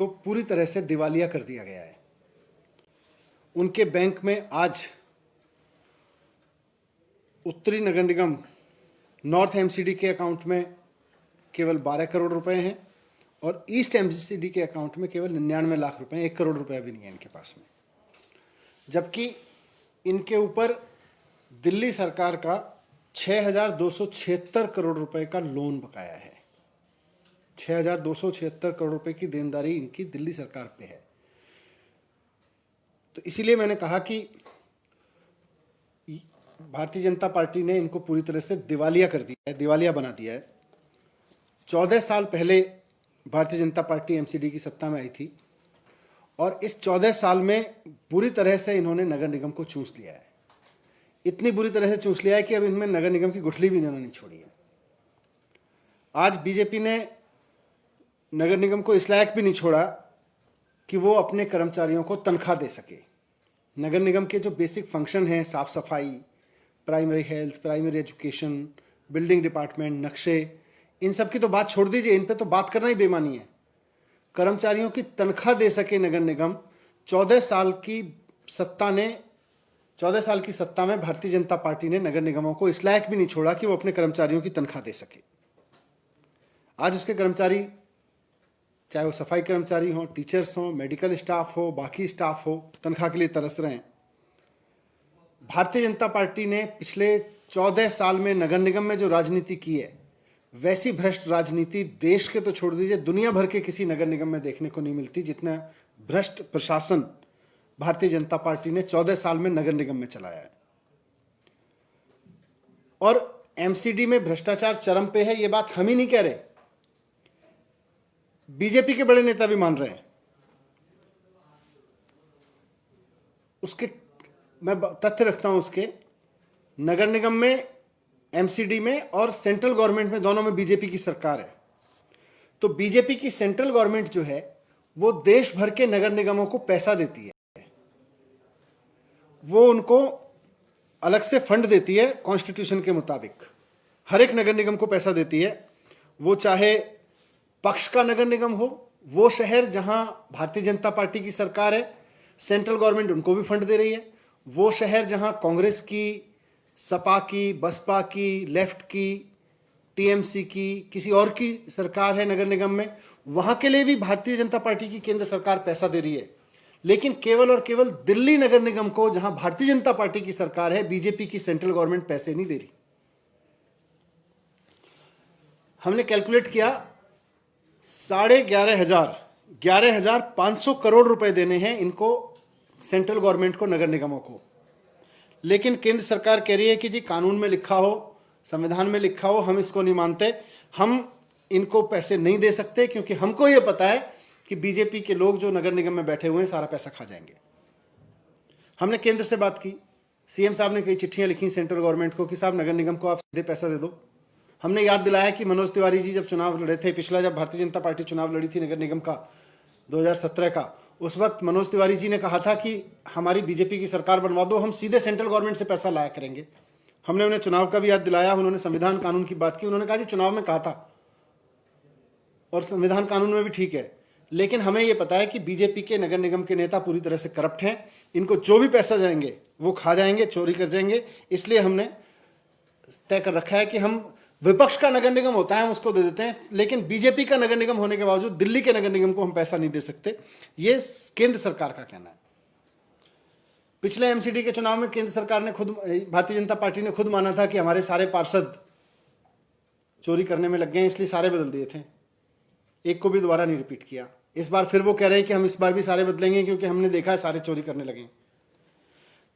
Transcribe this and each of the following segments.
को पूरी तरह से दिवालिया कर दिया गया है। उनके बैंक में आज उत्तरी नगर निगम नॉर्थ एमसीडी के अकाउंट में केवल 12 करोड़ रुपए हैं और ईस्ट एमसीडी के अकाउंट में केवल 99 लाख रुपए, 1 करोड़ रुपया भी नहीं है इनके पास में। जबकि इनके ऊपर दिल्ली सरकार का 6,276 करोड़ रुपए का लोन बकाया है। 6,276 करोड़ रुपए की देनदारी इनकी दिल्ली सरकार पे है। तो इसीलिए मैंने कहा कि भारतीय जनता पार्टी ने इनको पूरी तरह से दिवालिया कर दिया है, दिवालिया बना दिया है। 14 साल पहले भारतीय जनता पार्टी एमसीडी की सत्ता में आई थी और इस 14 साल में बुरी तरह से इन्होंने नगर निगम को चूस लिया है। इतनी बुरी तरह से चूस लिया है कि अब इनमें नगर निगम की गुठली भी इन्होंने नहीं छोड़ी है। आज बीजेपी ने नगर निगम को इस लायक भी नहीं छोड़ा कि वो अपने कर्मचारियों को तनख्वाह दे सके। नगर निगम के जो बेसिक फंक्शन हैं, साफ सफाई, primary health, primary education, building department, नक्शे, इन सब की तो बात छोड़ दीजिए, इन पे तो बात करना ही बेमानी है। कर्मचारियों की तनख्वाह दे सके नगर निगम, 14 साल की सत्ता में भारतीय जनता पार्टी ने नगर निगमों को इस लायक भी नहीं छोड़ा कि वो अपने कर्मचारियों की तनख्वाह दे सके। आज उसके कर्मचारी, चाहे वो सफाई कर्मचारी हो, टीचर्स हो, मेडिकल स्टाफ हो, बाकी स्टाफ हो, तनख्वाह के लिए तरस रहे हैं। भारतीय जनता पार्टी ने पिछले 14 साल में नगर निगम में जो राजनीति की है, वैसी भ्रष्ट राजनीति देश के तो छोड़ दीजिए, दुनिया भर के किसी नगर निगम में देखने को नहीं मिलती जितना भ्रष्ट प्रशासन भारतीय जनता पार्टी ने 14 साल में नगर निगम में चलाया है। और एमसीडी में भ्रष्टाचार चरम पे है, ये बात हम ही नहीं कह रहे, बीजेपी के बड़े नेता भी मान रहे हैं। उसके मैं तथ्य रखता हूं, उसके नगर निगम में, एमसीडी में और सेंट्रल गवर्नमेंट में, दोनों में बीजेपी की सरकार है। तो बीजेपी की सेंट्रल गवर्नमेंट जो है वो देश भर के नगर निगमों को पैसा देती है, वो उनको अलग से फंड देती है कॉन्स्टिट्यूशन के मुताबिक। हर एक नगर निगम को पैसा देती है, वो चाहे पक्ष का नगर निगम हो, वो शहर जहां भारतीय जनता पार्टी की सरकार है, सेंट्रल गवर्नमेंट उनको भी फंड दे रही है। वो शहर जहां कांग्रेस की, सपा की, बसपा की, लेफ्ट की, टीएमसी की, किसी और की सरकार है नगर निगम में, वहां के लिए भी भारतीय जनता पार्टी की केंद्र सरकार पैसा दे रही है। लेकिन केवल और केवल दिल्ली नगर निगम को, जहां भारतीय जनता पार्टी की सरकार है, बीजेपी की सेंट्रल गवर्नमेंट पैसे नहीं दे रही। हमने कैलकुलेट किया, 11,500 करोड़ रुपए देने हैं इनको, सेंट्रल गवर्नमेंट को, नगर निगमों को। लेकिन केंद्र सरकार कह रही है कि जी कानून में लिखा हो, संविधान में लिखा हो, हम इसको नहीं मानते, हम इनको पैसे नहीं दे सकते, क्योंकि हमको यह पता है कि बीजेपी के लोग जो नगर निगम में बैठे हुए हैं सारा पैसा खा जाएंगे। हमने केंद्र से बात की, सीएम साहब ने कई चिट्ठियां लिखी सेंट्रल गवर्नमेंट को कि साहब नगर निगम को आप सीधे पैसा दे दो। हमने याद दिलाया कि मनोज तिवारी जी जब चुनाव लड़े थे, पिछला जब भारतीय जनता पार्टी चुनाव लड़ी थी नगर निगम का 2017 का, उस वक्त मनोज तिवारी जी ने कहा था कि हमारी बीजेपी की सरकार बनवा दो, हम सीधे सेंट्रल गवर्नमेंट से पैसा लाया करेंगे। हमने उन्हें चुनाव का भी याद दिलाया, उन्होंने संविधान कानून की बात की, उन्होंने कहा जी चुनाव में कहा था और संविधान कानून में भी ठीक है, लेकिन हमें यह पता है कि बीजेपी के नगर निगम के नेता पूरी तरह से करप्ट हैं, इनको जो भी पैसा जाएंगे वो खा जाएंगे, चोरी कर जाएंगे। इसलिए हमने तय कर रखा है कि हम विपक्ष का नगर निगम होता है हम उसको दे देते हैं, लेकिन बीजेपी का नगर निगम होने के बावजूद दिल्ली के नगर निगम को हम पैसा नहीं दे सकते। ये केंद्र सरकार का कहना है। पिछले एमसीडी के चुनाव में केंद्र सरकार ने खुद, भारतीय जनता पार्टी ने खुद माना था कि हमारे सारे पार्षद चोरी करने में लग गए हैं, इसलिए सारे बदल दिए थे, एक को भी दोबारा नहीं रिपीट किया। इस बार फिर वो कह रहे हैं कि हम इस बार भी सारे बदलेंगे क्योंकि हमने देखा है सारे चोरी करने लगे।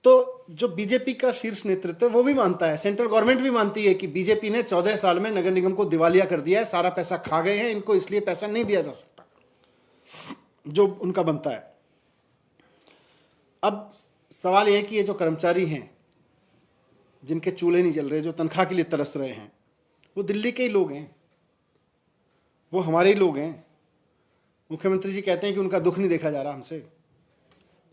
तो जो बीजेपी का शीर्ष नेतृत्व वो भी मानता है, सेंट्रल गवर्नमेंट भी मानती है कि बीजेपी ने 14 साल में नगर निगम को दिवालिया कर दिया है, सारा पैसा खा गए हैं, इनको इसलिए पैसा नहीं दिया जा सकता जो उनका बनता है। अब सवाल यह है कि ये जो कर्मचारी हैं जिनके चूल्हे नहीं जल रहे, जो तनख्वाह के लिए तरस रहे हैं, वो दिल्ली के ही लोग हैं, वो हमारे ही लोग हैं। मुख्यमंत्री जी कहते हैं कि उनका दुख नहीं देखा जा रहा हमसे।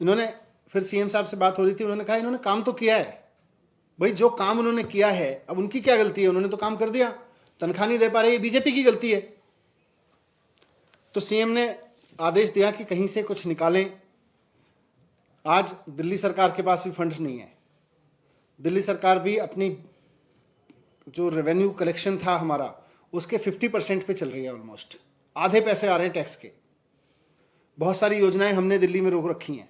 इन्होंने फिर सीएम साहब से बात हो रही थी, उन्होंने कहा इन्होंने काम तो किया है भाई, जो काम उन्होंने किया है अब उनकी क्या गलती है, उन्होंने तो काम कर दिया, तनख्वाह नहीं दे पा रहे, ये बीजेपी की गलती है। तो सीएम ने आदेश दिया कि कहीं से कुछ निकालें। आज दिल्ली सरकार के पास भी फंड्स नहीं है। दिल्ली सरकार भी अपनी जो रेवेन्यू कलेक्शन था हमारा, उसके 50% पे चल रही है। ऑलमोस्ट आधे पैसे आ रहे हैं टैक्स के। बहुत सारी योजनाएं हमने दिल्ली में रोक रखी हैं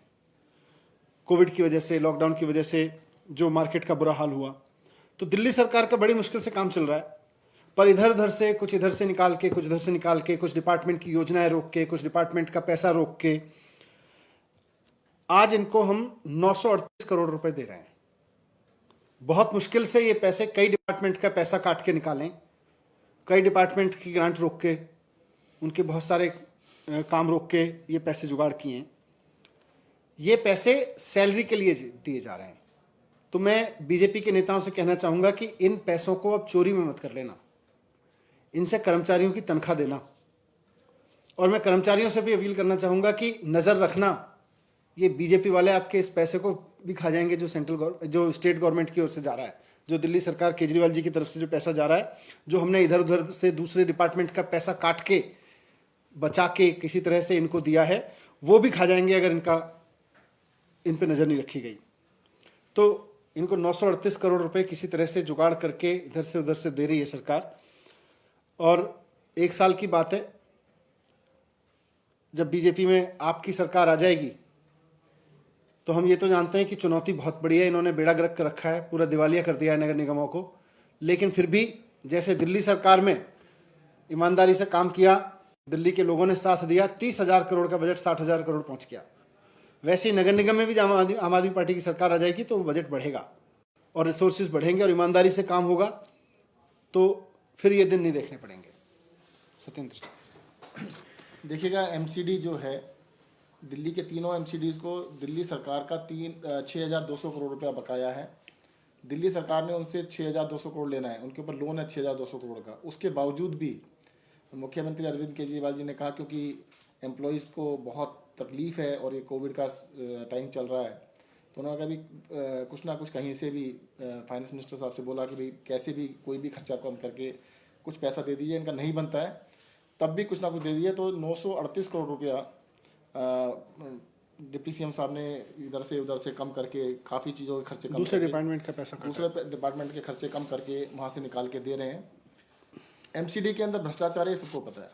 कोविड की वजह से, लॉकडाउन की वजह से, जो मार्केट का बुरा हाल हुआ। तो दिल्ली सरकार का बड़ी मुश्किल से काम चल रहा है। पर इधर उधर से, कुछ इधर से निकाल के, कुछ इधर से निकाल के, कुछ डिपार्टमेंट की योजनाएं रोक के, कुछ डिपार्टमेंट का पैसा रोक के आज इनको हम 938 करोड़ रुपए दे रहे हैं। बहुत मुश्किल से ये पैसे, कई डिपार्टमेंट का पैसा काट के निकालें, कई डिपार्टमेंट की ग्रांट रोक के, उनके बहुत सारे काम रोक के ये पैसे जुगाड़ किए हैं। ये पैसे सैलरी के लिए दिए जा रहे हैं। तो मैं बीजेपी के नेताओं से कहना चाहूंगा कि इन पैसों को अब चोरी में मत कर लेना, इनसे कर्मचारियों की तनख्वाह देना। और मैं कर्मचारियों से भी अपील करना चाहूंगा कि नजर रखना, ये बीजेपी वाले आपके इस पैसे को भी खा जाएंगे जो जो स्टेट गवर्नमेंट की ओर से जा रहा है, जो दिल्ली सरकार केजरीवाल जी की तरफ से जो पैसा जा रहा है, जो हमने इधर उधर से दूसरे डिपार्टमेंट का पैसा काट के बचा के किसी तरह से इनको दिया है, वो भी खा जाएंगे अगर इन पे नजर नहीं रखी गई। तो इनको 938 करोड़ रुपए किसी तरह से जुगाड़ करके इधर से उधर से दे रही है सरकार। और 1 साल की बात है, जब बीजेपी में आपकी सरकार आ जाएगी तो हम ये तो जानते हैं कि चुनौती बहुत बड़ी है। इन्होंने बेड़ा गर्क कर रखा है, पूरा दिवालिया कर दिया है नगर निगमों को। लेकिन फिर भी जैसे दिल्ली सरकार में ईमानदारी से काम किया, दिल्ली के लोगों ने साथ दिया, 30,000 करोड़ का बजट 60,000 करोड़ पहुंच गया। वैसे ही नगर निगम में भी जब आम आदमी पार्टी की सरकार आ जाएगी तो बजट बढ़ेगा और रिसोर्सेज बढ़ेंगे और ईमानदारी से काम होगा, तो फिर ये दिन नहीं देखने पड़ेंगे। सत्येंद्र, देखिएगा, एमसीडी जो है, दिल्ली के तीनों एमसीडीज को दिल्ली सरकार का 6,200 करोड़ रुपया बकाया है। दिल्ली सरकार ने उनसे 6,200 करोड़ लेना है, उनके ऊपर लोन है 6,200 करोड़ का। उसके बावजूद भी मुख्यमंत्री अरविंद केजरीवाल जी ने कहा, क्योंकि एम्प्लॉयज़ को बहुत तकलीफ है और ये कोविड का टाइम चल रहा है, तो उन्होंने कहा भी कुछ ना कुछ कहीं से भी फाइनेंस मिनिस्टर साहब से बोला कि भाई कैसे भी कोई भी खर्चा कम करके कुछ पैसा दे दीजिए, इनका नहीं बनता है तब भी कुछ ना कुछ दे दीजिए। तो 938 करोड़ रुपया डिप्टी सीएम साहब ने इधर से उधर से कम करके काफ़ी चीज़ों के खर्चे, दूसरे डिपार्टमेंट का पैसा, दूसरे डिपार्टमेंट के खर्चे कम करके वहाँ से निकाल के दे रहे हैं। एमसीडी के अंदर भ्रष्टाचार है, सबको पता है।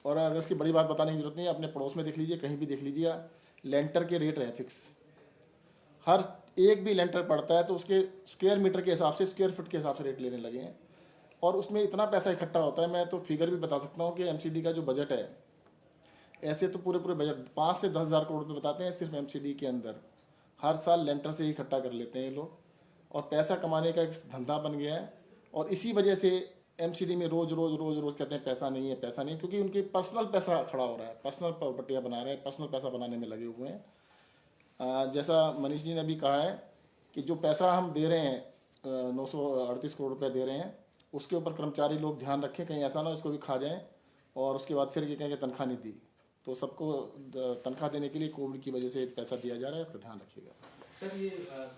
और अगर इसकी बड़ी बात बताने की जरूरत नहीं है, अपने पड़ोस में देख लीजिए, कहीं भी देख लीजिए, लेंटर के रेट रहे फिक्स। हर एक भी लेंटर पड़ता है तो उसके स्क्वायर मीटर के हिसाब से, स्क्वायर फुट के हिसाब से रेट लेने लगे हैं। और उसमें इतना पैसा इकट्ठा होता है, मैं तो फिगर भी बता सकता हूँ कि एमसीडी का जो बजट है, ऐसे तो पूरे बजट 5 से 10,000 करोड़ रुपये बताते हैं सिर्फ एमसीडी के अंदर। हर साल लेंटर से ही इकट्ठा कर लेते हैं ये लोग, और पैसा कमाने का एक धंधा बन गया है। और इसी वजह से एमसीडी में रोज रोज कहते हैं पैसा नहीं है, पैसा नहीं है, क्योंकि उनके पर्सनल पैसा खड़ा हो रहा है, पर्सनल प्रॉपर्टियाँ बना रहे हैं, पर्सनल पैसा बनाने में लगे हुए हैं। जैसा मनीष जी ने भी कहा है कि जो पैसा हम दे रहे हैं 938 करोड़ रुपये दे रहे हैं, उसके ऊपर कर्मचारी लोग ध्यान रखें, कहीं ऐसा ना इसको भी खा जाएं और उसके बाद फिर ये कहें कि तनख्वाह नहीं दी। तो सबको तनख्वाह देने के लिए कोविड की वजह से पैसा दिया जा रहा है, इसका ध्यान रखिएगा। सर, ये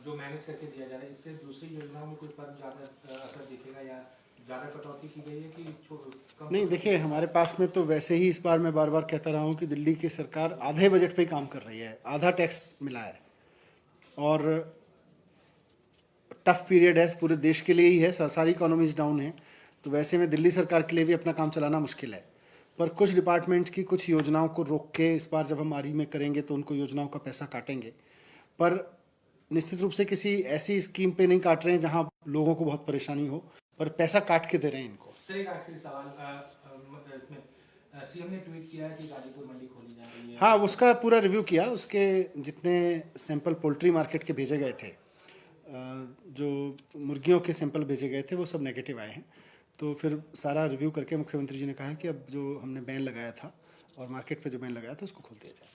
जो मैनेज करके दिया जा रहा है, इससे दूसरी योजनाओं में कोई पर ज़्यादा असर दिखेगा या ज़्यादा कटौती की गई है कि कम? नहीं, देखिए, हमारे पास में तो वैसे ही इस बार मैं बार बार कहता रहा हूँ कि दिल्ली की सरकार आधे बजट पे ही काम कर रही है, आधा टैक्स मिला है और टफ पीरियड है, पूरे देश के लिए ही है, सारी इकोनॉमीज डाउन है। तो वैसे में दिल्ली सरकार के लिए भी अपना काम चलाना मुश्किल है। पर कुछ डिपार्टमेंट की कुछ योजनाओं को रोक के इस बार जब हम आरी में करेंगे तो उनको योजनाओं का पैसा काटेंगे। पर निश्चित रूप से किसी ऐसी स्कीम पे नहीं काट रहे हैं जहां लोगों को बहुत परेशानी हो, पर पैसा काट के दे रहे हैं इनको। सर, एक आखिरी सवाल, सीएम ने ट्वीट किया है कि गाजीपुर मंडी खोली जा रही है। हाँ, उसका पूरा रिव्यू किया। उसके जितने सैंपल पोल्ट्री मार्केट के भेजे गए थे, जो मुर्गियों के सैंपल भेजे गए थे, वो सब नेगेटिव आए हैं। तो फिर सारा रिव्यू करके मुख्यमंत्री जी ने कहा कि अब जो हमने बैन लगाया था और मार्केट पे जो बैन लगाया था उसको खोल दिया जाए।